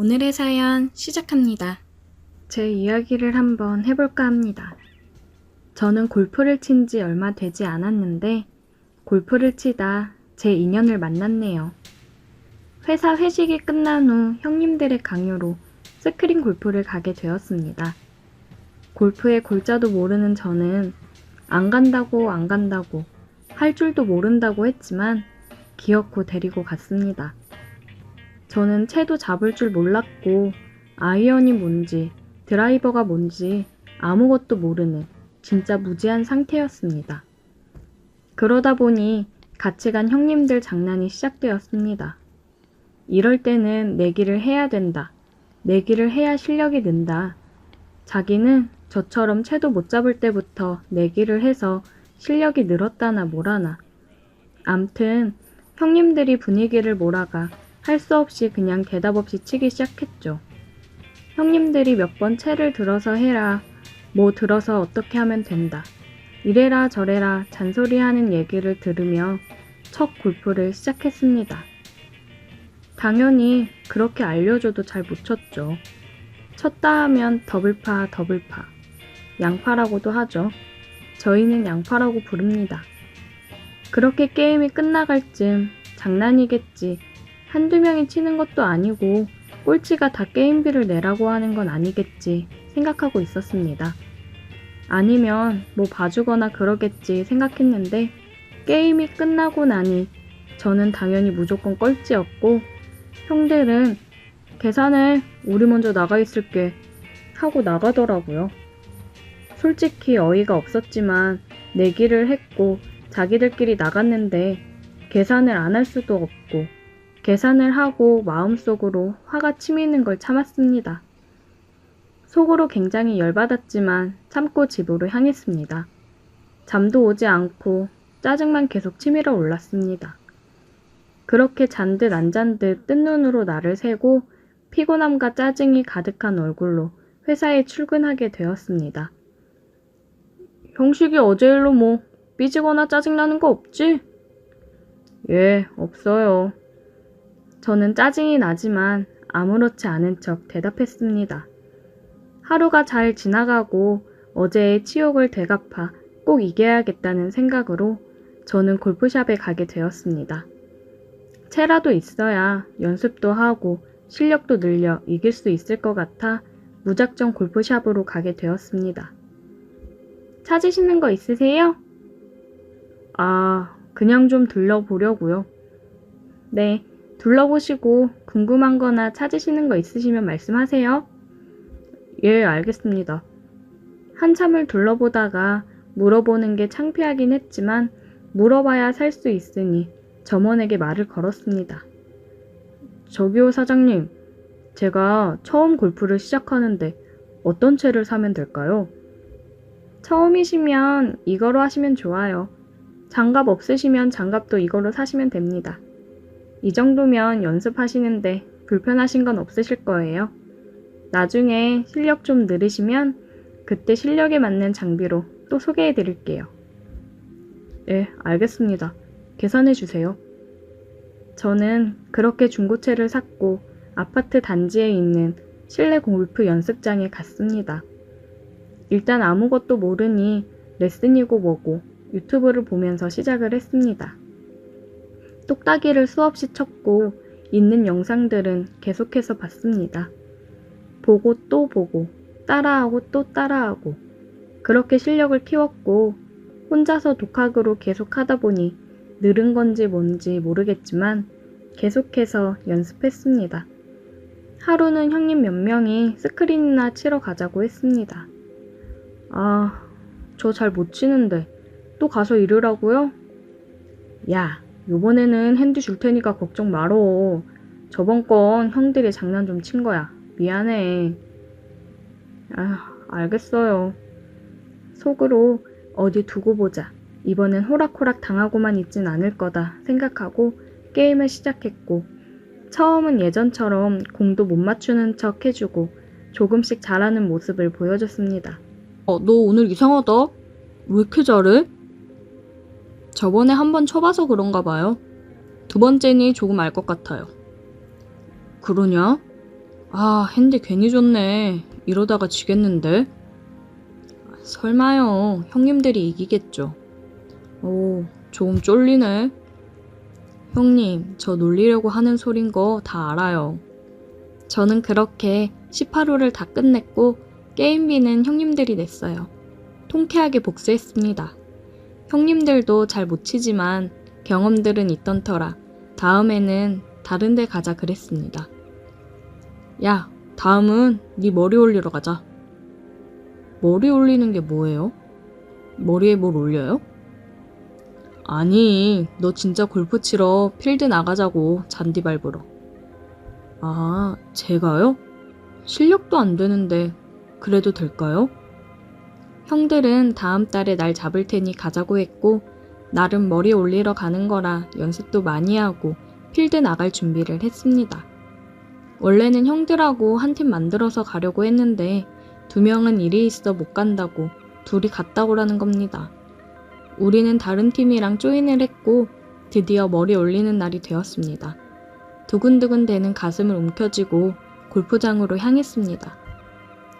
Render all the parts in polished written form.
오늘의 사연 시작합니다. 제 이야기를 한번 해볼까 합니다. 저는 골프를 친 지 얼마 되지 않았는데 골프를 치다 제 인연을 만났네요. 회사 회식이 끝난 후 형님들의 강요로 스크린 골프를 가게 되었습니다. 골프의 골자도 모르는 저는 안 간다고 할 줄도 모른다고 했지만 기어코 데리고 갔습니다. 저는 채도 잡을 줄 몰랐고 아이언이 뭔지 드라이버가 뭔지 아무것도 모르는 진짜 무지한 상태였습니다. 그러다 보니 같이 간 형님들 장난이 시작되었습니다. 이럴 때는 내기를 해야 된다. 내기를 해야 실력이 는다. 자기는 저처럼 채도 못 잡을 때부터 내기를 해서 실력이 늘었다나 뭐라나. 암튼 형님들이 분위기를 몰아가 할 수 없이 그냥 대답 없이 치기 시작했죠. 형님들이 몇 번 채를 들어서 해라, 뭐 들어서 어떻게 하면 된다, 이래라 저래라 잔소리하는 얘기를 들으며 첫 골프를 시작했습니다. 당연히 그렇게 알려줘도 잘 못 쳤죠. 쳤다 하면 더블파, 양파라고도 하죠. 저희는 양파라고 부릅니다. 그렇게 게임이 끝나갈 쯤 장난이겠지, 한두 명이 치는 것도 아니고 꼴찌가 다 게임비를 내라고 하는 건 아니겠지 생각하고 있었습니다. 아니면 뭐 봐주거나 그러겠지 생각했는데 게임이 끝나고 나니 저는 당연히 무조건 꼴찌였고 형들은 계산해, 우리 먼저 나가 있을게 하고 나가더라고요. 솔직히 어이가 없었지만 내기를 했고 자기들끼리 나갔는데 계산을 안 할 수도 없고 계산을 하고 마음속으로 화가 치미는 걸 참았습니다. 속으로 굉장히 열받았지만 참고 집으로 향했습니다. 잠도 오지 않고 짜증만 계속 치밀어 올랐습니다. 그렇게 잔 듯 안 잔 듯 뜬 눈으로 나를 새고 피곤함과 짜증이 가득한 얼굴로 회사에 출근하게 되었습니다. 형식이 어제 일로 뭐 삐지거나 짜증나는 거 없지? 예, 없어요. 저는 짜증이 나지만 아무렇지 않은 척 대답했습니다. 하루가 잘 지나가고 어제의 치욕을 되갚아 꼭 이겨야겠다는 생각으로 저는 골프샵에 가게 되었습니다. 채라도 있어야 연습도 하고 실력도 늘려 이길 수 있을 것 같아 무작정 골프샵으로 가게 되었습니다. 찾으시는 거 있으세요? 그냥 좀 둘러보려고요. 네, 둘러보시고 궁금한 거나 찾으시는 거 있으시면 말씀하세요. 예, 알겠습니다. 한참을 둘러보다가 물어보는 게 창피하긴 했지만 물어봐야 살 수 있으니 점원에게 말을 걸었습니다. 저기요 사장님, 제가 처음 골프를 시작하는데 어떤 채를 사면 될까요? 처음이시면 이거로 하시면 좋아요. 장갑 없으시면 장갑도 이거로 사시면 됩니다. 이 정도면 연습하시는데 불편하신 건 없으실 거예요. 나중에 실력 좀 늘으시면 그때 실력에 맞는 장비로 또 소개해 드릴게요. 네, 알겠습니다. 계산해 주세요. 저는 그렇게 중고채를 샀고 아파트 단지에 있는 실내 골프 연습장에 갔습니다. 일단 아무것도 모르니 레슨이고 뭐고 유튜브를 보면서 시작을 했습니다. 똑딱이를 수없이 쳤고 있는 영상들은 계속해서 봤습니다. 보고 또 보고 따라하고 또 따라하고 그렇게 실력을 키웠고 혼자서 독학으로 계속 하다 보니 늘은 건지 뭔지 모르겠지만 계속해서 연습했습니다. 하루는 형님 몇 명이 스크린이나 치러 가자고 했습니다. 저 잘 못 치는데 또 가서 이러라고요? 야, 요번에는 핸디 줄 테니까 걱정 말어. 저번 건 형들이 장난 좀 친 거야. 미안해. 알겠어요. 속으로 어디 두고 보자. 이번엔 호락호락 당하고만 있진 않을 거다 생각하고 게임을 시작했고 처음은 예전처럼 공도 못 맞추는 척 해주고 조금씩 잘하는 모습을 보여줬습니다. 너 오늘 이상하다. 왜 이렇게 잘해? 저번에 한번 쳐봐서 그런가 봐요. 두 번째니 조금 알 것 같아요. 그러냐? 아, 핸디 괜히 줬네. 이러다가 지겠는데? 설마요. 형님들이 이기겠죠. 오, 좀 쫄리네. 형님, 저 놀리려고 하는 소린 거 다 알아요. 저는 그렇게 18호를 다 끝냈고 게임비는 형님들이 냈어요. 통쾌하게 복수했습니다. 형님들도 잘 못 치지만 경험들은 있던 터라 다음에는 다른 데 가자 그랬습니다. 야, 다음은 네 머리 올리러 가자. 머리 올리는 게 뭐예요? 머리에 뭘 올려요? 아니, 너 진짜 골프 치러 필드 나가자고, 잔디 밟으러. 아, 제가요? 실력도 안 되는데 그래도 될까요? 형들은 다음 달에 날 잡을 테니 가자고 했고 나름 머리 올리러 가는 거라 연습도 많이 하고 필드 나갈 준비를 했습니다. 원래는 형들하고 한 팀 만들어서 가려고 했는데 2명은 일이 있어 못 간다고 둘이 갔다 오라는 겁니다. 우리는 다른 팀이랑 조인을 했고 드디어 머리 올리는 날이 되었습니다. 두근두근 되는 가슴을 움켜쥐고 골프장으로 향했습니다.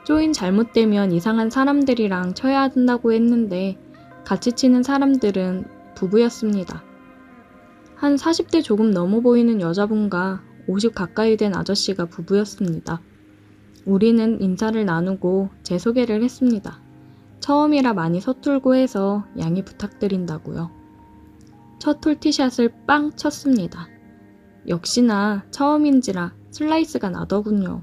조인 잘못되면 이상한 사람들이랑 쳐야 한다고 했는데 같이 치는 사람들은 부부였습니다. 한 40대 조금 넘어 보이는 여자분과 50 가까이 된 아저씨가 부부였습니다. 우리는 인사를 나누고 제 소개를 했습니다. 처음이라 많이 서툴고 해서 양해 부탁드린다고요. 첫 홀티샷을 빵 쳤습니다. 역시나 처음인지라 슬라이스가 나더군요.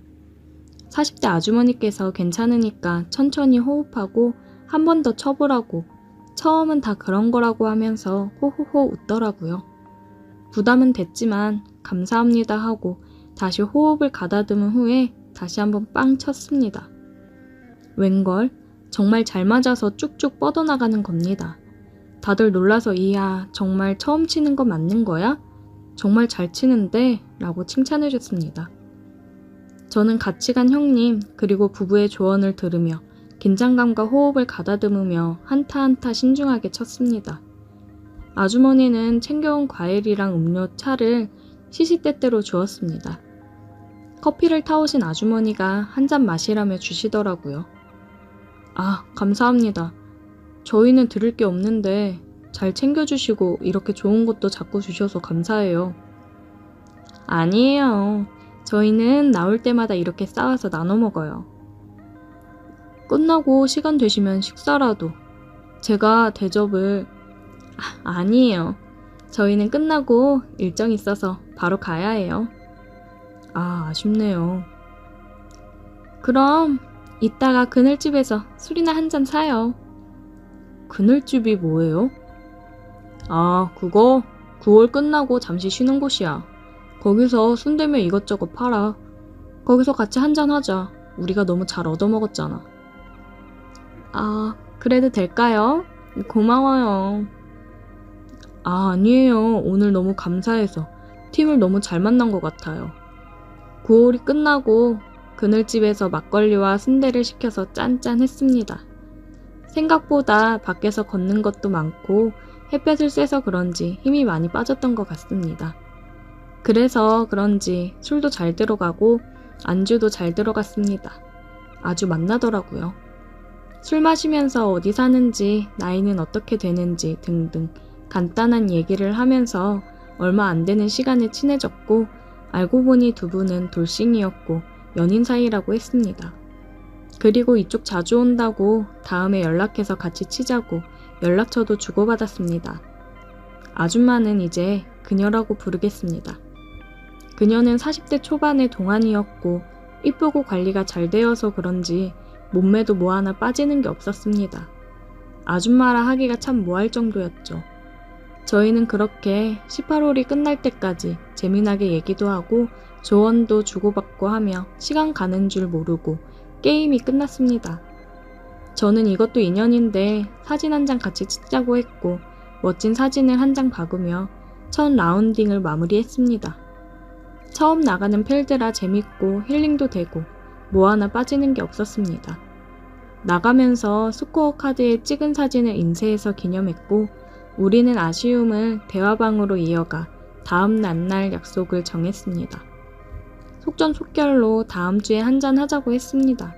40대 아주머니께서 괜찮으니까 천천히 호흡하고 한 번 더 쳐보라고 처음은 다 그런 거라고 하면서 호호호 웃더라고요. 부담은 됐지만 감사합니다 하고 다시 호흡을 가다듬은 후에 다시 한번 빵 쳤습니다. 웬걸 정말 잘 맞아서 쭉쭉 뻗어나가는 겁니다. 다들 놀라서 이야 정말 처음 치는 거 맞는 거야? 정말 잘 치는데? 라고 칭찬해 줬습니다. 저는 같이 간 형님 그리고 부부의 조언을 들으며 긴장감과 호흡을 가다듬으며 한타 한타 신중하게 쳤습니다. 아주머니는 챙겨온 과일이랑 음료 차를 시시때때로 주었습니다. 커피를 타오신 아주머니가 한 잔 마시라며 주시더라고요. 아, 감사합니다. 저희는 드릴 게 없는데 잘 챙겨주시고 이렇게 좋은 것도 자꾸 주셔서 감사해요. 아니에요. 저희는 나올 때마다 이렇게 싸와서 나눠 먹어요. 끝나고 시간 되시면 식사라도. 제가 대접을... 아니에요. 저희는 끝나고 일정 있어서 바로 가야 해요. 아, 아쉽네요. 그럼 이따가 그늘집에서 술이나 한 잔 사요. 그늘집이 뭐예요? 아, 그거 9월 끝나고 잠시 쉬는 곳이야. 거기서 순대며 이것저것 팔아. 거기서 같이 한잔 하자. 우리가 너무 잘 얻어먹었잖아. 아, 그래도 될까요? 고마워요. 아, 아니에요. 오늘 너무 감사해서 팀을 너무 잘 만난 것 같아요. 9월이 끝나고 그늘집에서 막걸리와 순대를 시켜서 짠짠했습니다. 생각보다 밖에서 걷는 것도 많고 햇볕을 쐬서 그런지 힘이 많이 빠졌던 것 같습니다. 그래서 그런지 술도 잘 들어가고 안주도 잘 들어갔습니다. 아주 맛나더라고요. 술 마시면서 어디 사는지, 나이는 어떻게 되는지 등등 간단한 얘기를 하면서 얼마 안 되는 시간에 친해졌고 알고 보니 두 분은 돌싱이었고 연인 사이라고 했습니다. 그리고 이쪽 자주 온다고 다음에 연락해서 같이 치자고 연락처도 주고받았습니다. 아줌마는 이제 그녀라고 부르겠습니다. 그녀는 40대 초반의 동안이었고 이쁘고 관리가 잘 되어서 그런지 몸매도 뭐 하나 빠지는 게 없었습니다. 아줌마라 하기가 참 뭐할 정도였죠. 저희는 그렇게 18홀이 끝날 때까지 재미나게 얘기도 하고 조언도 주고받고 하며 시간 가는 줄 모르고 게임이 끝났습니다. 저는 이것도 인연인데 사진 한 장 같이 찍자고 했고 멋진 사진을 한 장 박으며 첫 라운딩을 마무리했습니다. 처음 나가는 필드라 재밌고 힐링도 되고 뭐 하나 빠지는 게 없었습니다. 나가면서 스코어 카드에 찍은 사진을 인쇄해서 기념했고 우리는 아쉬움을 대화방으로 이어가 다음 날 약속을 정했습니다. 속전속결로 다음 주에 한잔 하자고 했습니다.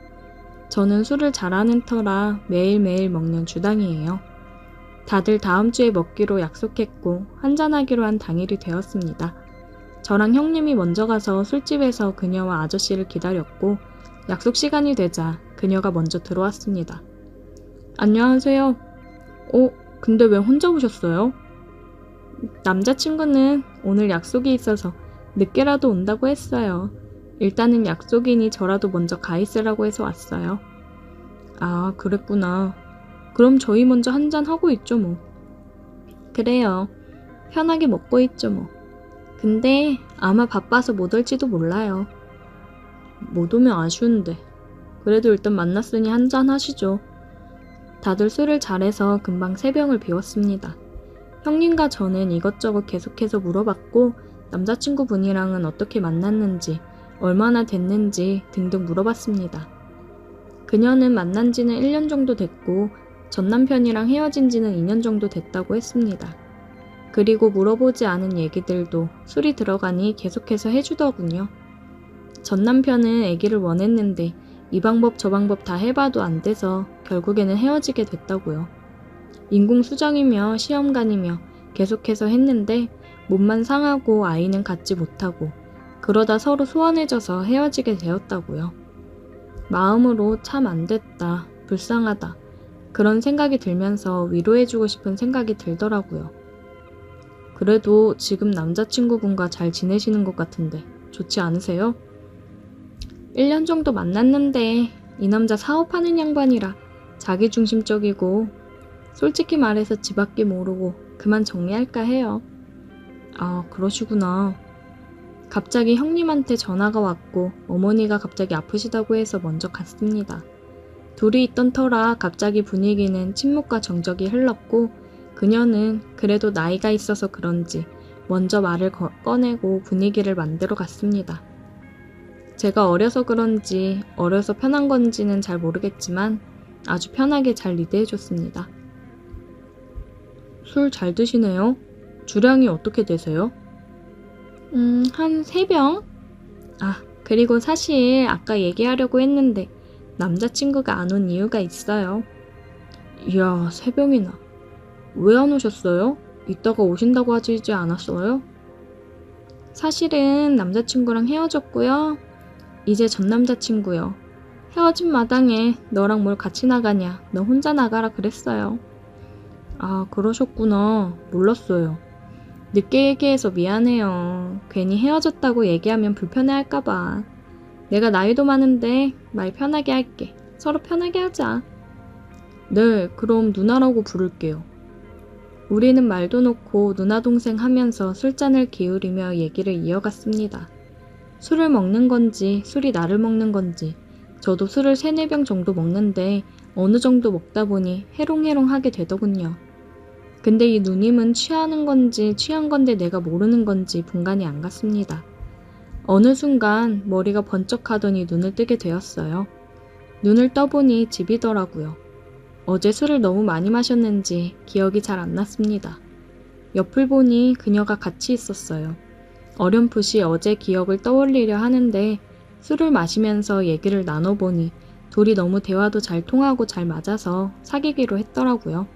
저는 술을 잘하는 터라 매일매일 먹는 주당이에요. 다들 다음 주에 먹기로 약속했고 한잔하기로 한 당일이 되었습니다. 저랑 형님이 먼저 가서 술집에서 그녀와 아저씨를 기다렸고 약속 시간이 되자 그녀가 먼저 들어왔습니다. 안녕하세요. 근데 왜 혼자 오셨어요? 남자친구는 오늘 약속이 있어서 늦게라도 온다고 했어요. 일단은 약속이니 저라도 먼저 가 있으라고 해서 왔어요. 아, 그랬구나. 그럼 저희 먼저 한잔 하고 있죠 뭐. 그래요. 편하게 먹고 있죠 뭐. 근데 아마 바빠서 못 올지도 몰라요. 못 오면 아쉬운데. 그래도 일단 만났으니 한잔 하시죠. 다들 술을 잘해서 금방 세 병을 비웠습니다. 형님과 저는 이것저것 계속해서 물어봤고 남자친구분이랑은 어떻게 만났는지, 얼마나 됐는지 등등 물어봤습니다. 그녀는 만난 지는 1년 정도 됐고 전 남편이랑 헤어진 지는 2년 정도 됐다고 했습니다. 그리고 물어보지 않은 얘기들도 술이 들어가니 계속해서 해주더군요. 전 남편은 아기를 원했는데 이 방법 저 방법 다 해봐도 안 돼서 결국에는 헤어지게 됐다고요. 인공수정이며 시험관이며 계속해서 했는데 몸만 상하고 아이는 갖지 못하고 그러다 서로 소원해져서 헤어지게 되었다고요. 마음으로 참 안 됐다, 불쌍하다 그런 생각이 들면서 위로해주고 싶은 생각이 들더라고요. 그래도 지금 남자친구분과 잘 지내시는 것 같은데 좋지 않으세요? 1년 정도 만났는데 이 남자 사업하는 양반이라 자기중심적이고 솔직히 말해서 지 밖에 모르고 그만 정리할까 해요. 아, 그러시구나. 갑자기 형님한테 전화가 왔고 어머니가 갑자기 아프시다고 해서 먼저 갔습니다. 둘이 있던 터라 갑자기 분위기는 침묵과 정적이 흘렀고 그녀는 그래도 나이가 있어서 그런지 먼저 말을 꺼내고 분위기를 만들어 갔습니다. 제가 어려서 그런지 어려서 편한 건지는 잘 모르겠지만 아주 편하게 잘 리드해줬습니다. 술 잘 드시네요. 주량이 어떻게 되세요? 한 3병? 아, 그리고 사실 아까 얘기하려고 했는데 남자친구가 안 온 이유가 있어요. 이야, 3병이나. 왜 안 오셨어요? 이따가 오신다고 하지 않았어요? 사실은 남자친구랑 헤어졌고요. 이제 전 남자친구요. 헤어진 마당에 너랑 뭘 같이 나가냐, 너 혼자 나가라 그랬어요. 아, 그러셨구나. 몰랐어요. 늦게 얘기해서 미안해요. 괜히 헤어졌다고 얘기하면 불편해할까봐. 내가 나이도 많은데 말 편하게 할게. 서로 편하게 하자. 네, 그럼 누나라고 부를게요. 우리는 말도 놓고 누나 동생 하면서 술잔을 기울이며 얘기를 이어갔습니다. 술을 먹는 건지 술이 나를 먹는 건지 저도 술을 3-4병 정도 먹는데 어느 정도 먹다 보니 해롱해롱하게 되더군요. 근데 이 누님은 취하는 건지 취한 건데 내가 모르는 건지 분간이 안 갔습니다. 어느 순간 머리가 번쩍하더니 눈을 뜨게 되었어요. 눈을 떠보니 집이더라고요. 어제 술을 너무 많이 마셨는지 기억이 잘 안 났습니다. 옆을 보니 그녀가 같이 있었어요. 어렴풋이 어제 기억을 떠올리려 하는데 술을 마시면서 얘기를 나눠보니 둘이 너무 대화도 잘 통하고 잘 맞아서 사귀기로 했더라고요.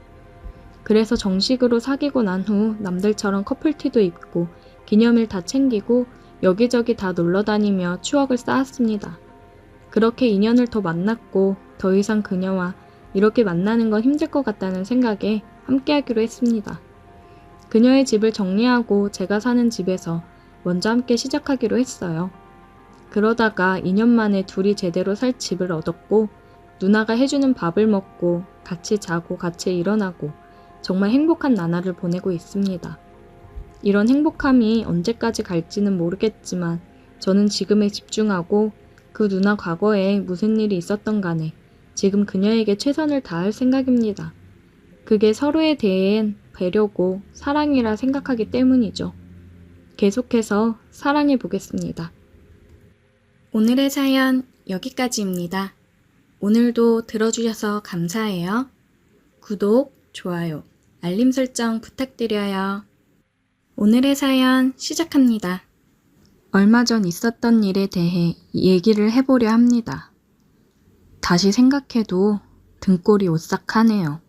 그래서 정식으로 사귀고 난 후 남들처럼 커플티도 입고 기념일 다 챙기고 여기저기 다 놀러다니며 추억을 쌓았습니다. 그렇게 인연을 더 만났고 더 이상 그녀와 이렇게 만나는 건 힘들 것 같다는 생각에 함께하기로 했습니다. 그녀의 집을 정리하고 제가 사는 집에서 먼저 함께 시작하기로 했어요. 그러다가 2년 만에 둘이 제대로 살 집을 얻었고 누나가 해주는 밥을 먹고 같이 자고 같이 일어나고 정말 행복한 나날을 보내고 있습니다. 이런 행복함이 언제까지 갈지는 모르겠지만 저는 지금에 집중하고 그 누나 과거에 무슨 일이 있었던 간에 지금 그녀에게 최선을 다할 생각입니다. 그게 서로에 대한 배려고 사랑이라 생각하기 때문이죠. 계속해서 사랑해 보겠습니다. 오늘의 사연 여기까지입니다. 오늘도 들어주셔서 감사해요. 구독, 좋아요, 알림 설정 부탁드려요. 오늘의 사연 시작합니다. 얼마 전 있었던 일에 대해 얘기를 해보려 합니다. 다시 생각해도 등골이 오싹하네요.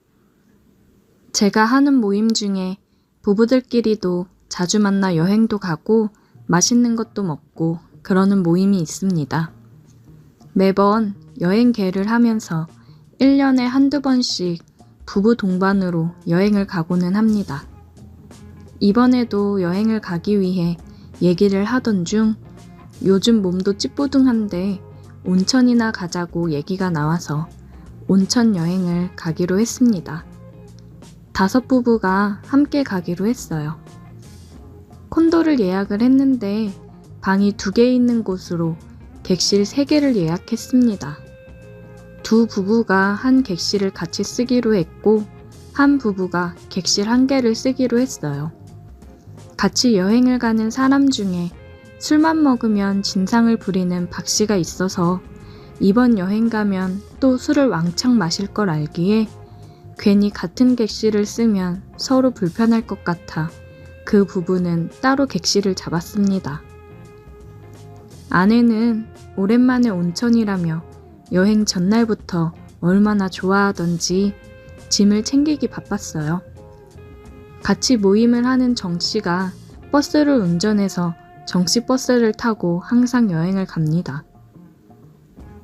제가 하는 모임 중에 부부들끼리도 자주 만나 여행도 가고 맛있는 것도 먹고 그러는 모임이 있습니다. 매번 여행 계획을 하면서 1년에 한두 번씩 부부 동반으로 여행을 가고는 합니다. 이번에도 여행을 가기 위해 얘기를 하던 중 요즘 몸도 찌뿌둥한데 온천이나 가자고 얘기가 나와서 온천 여행을 가기로 했습니다. 5부부가 함께 가기로 했어요. 콘도를 예약을 했는데 방이 2개 있는 곳으로 객실 3개를 예약했습니다. 2 부부가 한 객실을 같이 쓰기로 했고 한 부부가 객실 1개를 쓰기로 했어요. 같이 여행을 가는 사람 중에 술만 먹으면 진상을 부리는 박 씨가 있어서 이번 여행 가면 또 술을 왕창 마실 걸 알기에 괜히 같은 객실을 쓰면 서로 불편할 것 같아 그 부부는 따로 객실을 잡았습니다. 아내는 오랜만에 온천이라며 여행 전날부터 얼마나 좋아하던지 짐을 챙기기 바빴어요. 같이 모임을 하는 정 씨가 버스를 운전해서 정 씨 버스를 타고 항상 여행을 갑니다.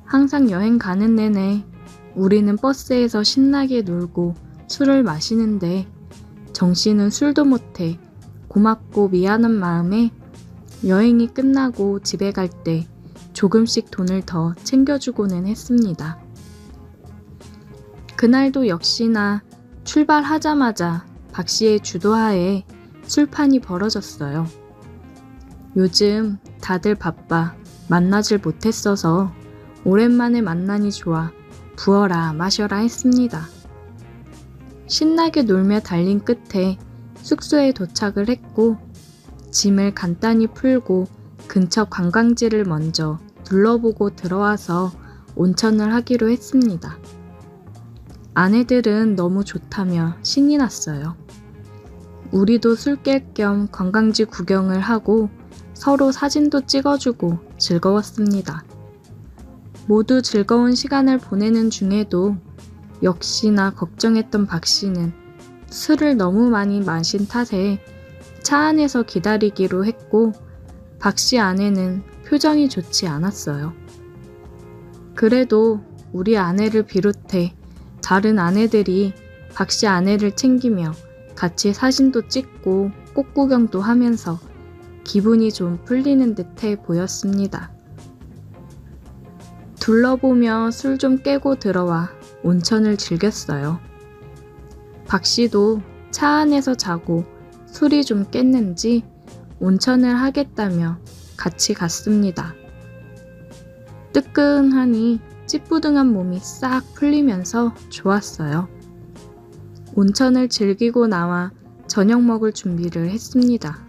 항상 여행 가는 내내 우리는 버스에서 신나게 놀고 술을 마시는데 정 씨는 술도 못해 고맙고 미안한 마음에 여행이 끝나고 집에 갈 때 조금씩 돈을 더 챙겨주고는 했습니다. 그날도 역시나 출발하자마자 박 씨의 주도하에 술판이 벌어졌어요. 요즘 다들 바빠 만나질 못했어서 오랜만에 만나니 좋아 부어라 마셔라 했습니다. 신나게 놀며 달린 끝에 숙소에 도착을 했고 짐을 간단히 풀고 근처 관광지를 먼저 둘러보고 들어와서 온천을 하기로 했습니다. 아내들은 너무 좋다며 신이 났어요. 우리도 술 깰 겸 관광지 구경을 하고 서로 사진도 찍어주고 즐거웠습니다. 모두 즐거운 시간을 보내는 중에도 역시나 걱정했던 박 씨는 술을 너무 많이 마신 탓에 차 안에서 기다리기로 했고 박 씨 아내는 표정이 좋지 않았어요. 그래도 우리 아내를 비롯해 다른 아내들이 박 씨 아내를 챙기며 같이 사진도 찍고 꽃구경도 하면서 기분이 좀 풀리는 듯해 보였습니다. 둘러보며 술 좀 깨고 들어와 온천을 즐겼어요. 박 씨도 차 안에서 자고 술이 좀 깼는지 온천을 하겠다며 같이 갔습니다. 뜨끈하니 찌뿌둥한 몸이 싹 풀리면서 좋았어요. 온천을 즐기고 나와 저녁 먹을 준비를 했습니다.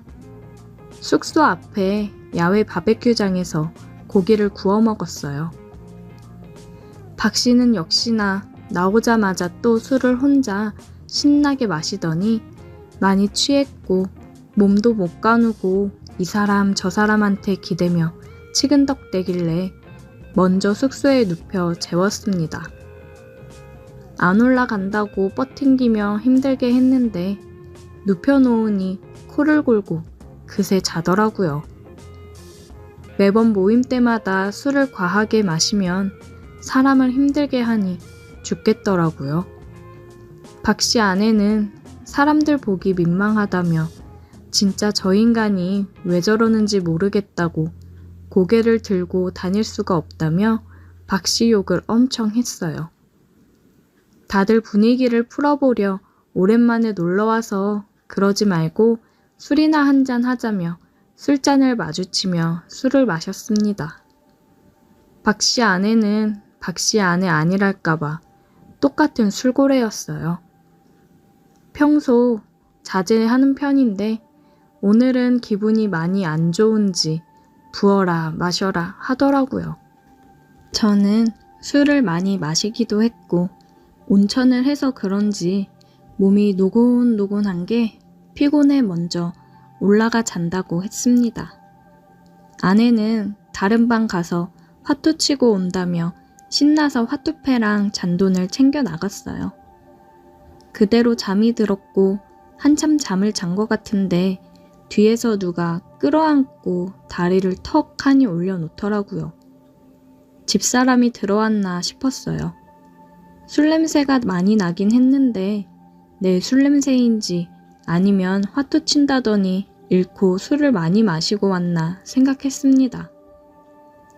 숙소 앞에 야외 바베큐장에서 고기를 구워 먹었어요. 박 씨는 역시나 나오자마자 또 술을 혼자 신나게 마시더니 많이 취했고 몸도 못 가누고 이 사람 저 사람한테 기대며 치근덕대길래 먼저 숙소에 눕혀 재웠습니다. 안 올라간다고 뻗팅기며 힘들게 했는데 눕혀놓으니 코를 골고 그새 자더라고요. 매번 모임 때마다 술을 과하게 마시면 사람을 힘들게 하니 죽겠더라고요. 박 씨 아내는 사람들 보기 민망하다며 진짜 저 인간이 왜 저러는지 모르겠다고 고개를 들고 다닐 수가 없다며 박 씨 욕을 엄청 했어요. 다들 분위기를 풀어보려 오랜만에 놀러와서 그러지 말고 술이나 한잔 하자며 술잔을 마주치며 술을 마셨습니다. 박 씨 아내는 박 씨 아내 아니랄까봐 똑같은 술고래였어요. 평소 자제하는 편인데 오늘은 기분이 많이 안 좋은지 부어라 마셔라 하더라고요. 저는 술을 많이 마시기도 했고 온천을 해서 그런지 몸이 노곤노곤한 게 피곤해 먼저 올라가 잔다고 했습니다. 아내는 다른 방 가서 화투 치고 온다며 신나서 화투패랑 잔돈을 챙겨 나갔어요. 그대로 잠이 들었고 한참 잠을 잔 것 같은데 뒤에서 누가 끌어안고 다리를 턱 하니 올려놓더라고요. 집사람이 들어왔나 싶었어요. 술 냄새가 많이 나긴 했는데 내 술 냄새인지 아니면 화투 친다더니 잃고 술을 많이 마시고 왔나 생각했습니다.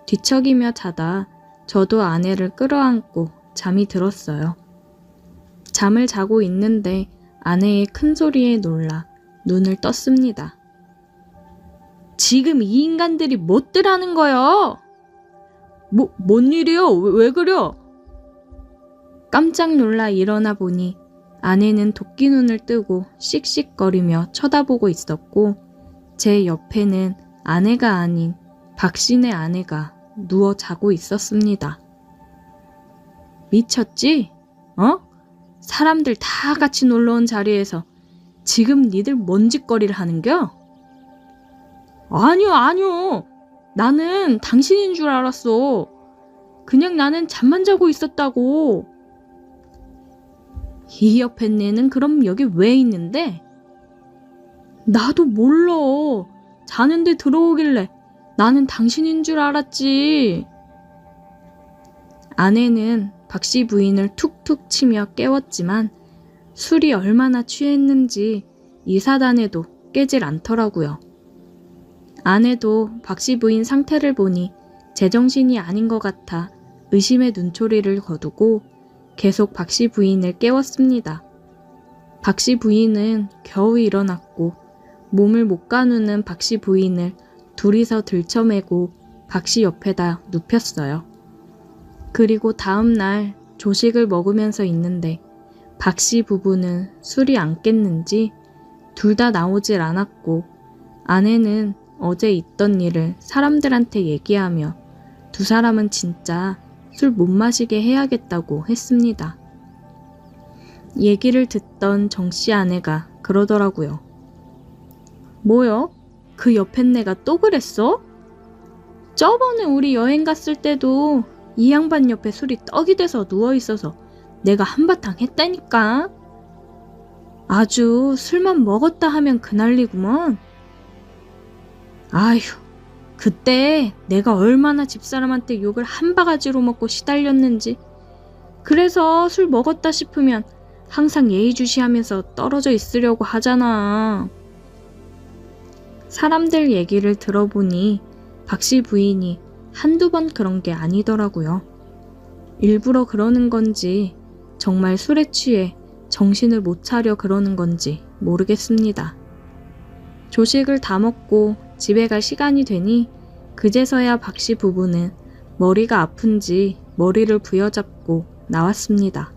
뒤척이며 자다 저도 아내를 끌어안고 잠이 들었어요. 잠을 자고 있는데 아내의 큰 소리에 놀라 눈을 떴습니다. 지금 이 인간들이 뭣들 하는 거요? 뭔 일이요? 왜 그려? 깜짝 놀라 일어나 보니 아내는 도끼 눈을 뜨고 씩씩거리며 쳐다보고 있었고 제 옆에는 아내가 아닌 박신의 아내가 누워 자고 있었습니다. 미쳤지? 사람들 다 같이 놀러온 자리에서 지금 니들 뭔 짓거리를 하는겨? 아니요. 나는 당신인 줄 알았어. 그냥 나는 잠만 자고 있었다고. 이 옆에 내는 그럼 여기 왜 있는데? 나도 몰라. 자는데 들어오길래 나는 당신인 줄 알았지. 아내는 박씨 부인을 툭툭 치며 깨웠지만 술이 얼마나 취했는지 이사단에도 깨질 않더라고요. 아내도 박씨 부인 상태를 보니 제정신이 아닌 것 같아 의심의 눈초리를 거두고 계속 박씨 부인을 깨웠습니다. 박씨 부인은 겨우 일어났고 몸을 못 가누는 박씨 부인을 둘이서 들쳐매고 박씨 옆에다 눕혔어요. 그리고 다음 날 조식을 먹으면서 있는데 박씨 부부는 술이 안 깼는지 둘 다 나오질 않았고 아내는 어제 있던 일을 사람들한테 얘기하며 두 사람은 진짜 술 못 마시게 해야겠다고 했습니다. 얘기를 듣던 정씨 아내가 그러더라고요. 뭐요? 그 옆에 내가 또 그랬어? 저번에 우리 여행 갔을 때도 이 양반 옆에 술이 떡이 돼서 누워있어서 내가 한바탕 했다니까. 아주 술만 먹었다 하면 그 난리구먼. 아휴, 그때 내가 얼마나 집사람한테 욕을 한 바가지로 먹고 시달렸는지. 그래서 술 먹었다 싶으면 항상 예의주시하면서 떨어져 있으려고 하잖아. 사람들 얘기를 들어보니 박씨 부인이 한두 번 그런 게 아니더라고요. 일부러 그러는 건지 정말 술에 취해 정신을 못 차려 그러는 건지 모르겠습니다. 조식을 다 먹고 집에 갈 시간이 되니 그제서야 박씨 부부는 머리가 아픈지 머리를 부여잡고 나왔습니다.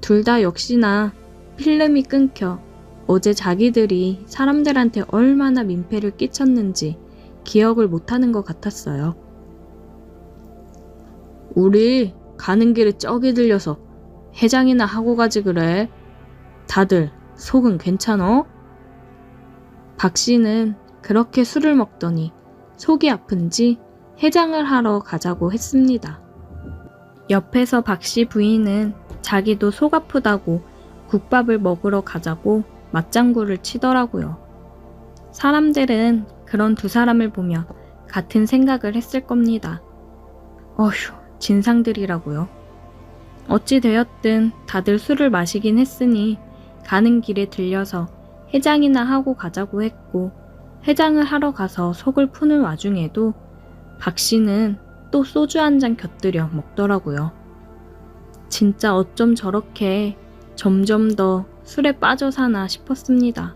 둘 다 역시나 필름이 끊겨 어제 자기들이 사람들한테 얼마나 민폐를 끼쳤는지 기억을 못하는 것 같았어요. 우리 가는 길에 쩍이 들려서 해장이나 하고 가지 그래. 다들 속은 괜찮어? 박 씨는 그렇게 술을 먹더니 속이 아픈지 해장을 하러 가자고 했습니다. 옆에서 박 씨 부인은 자기도 속 아프다고 국밥을 먹으러 가자고 맞장구를 치더라고요. 사람들은 그런 두 사람을 보며 같은 생각을 했을 겁니다. 어휴, 진상들이라고요. 어찌 되었든 다들 술을 마시긴 했으니 가는 길에 들려서 해장이나 하고 가자고 했고 해장을 하러 가서 속을 푸는 와중에도 박 씨는 또 소주 한 잔 곁들여 먹더라고요. 진짜 어쩜 저렇게 점점 더 술에 빠져 사나 싶었습니다.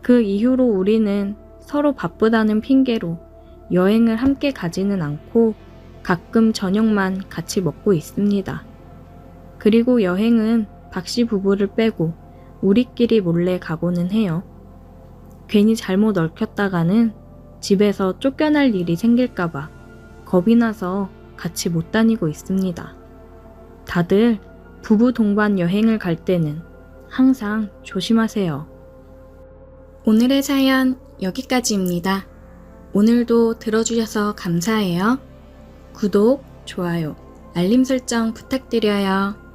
그 이후로 우리는 서로 바쁘다는 핑계로 여행을 함께 가지는 않고 가끔 저녁만 같이 먹고 있습니다. 그리고 여행은 박씨 부부를 빼고 우리끼리 몰래 가고는 해요. 괜히 잘못 얽혔다가는 집에서 쫓겨날 일이 생길까봐 겁이 나서 같이 못 다니고 있습니다. 다들 부부 동반 여행을 갈 때는 항상 조심하세요. 오늘의 사연 여기까지입니다. 오늘도 들어주셔서 감사해요. 구독, 좋아요, 알림 설정 부탁드려요.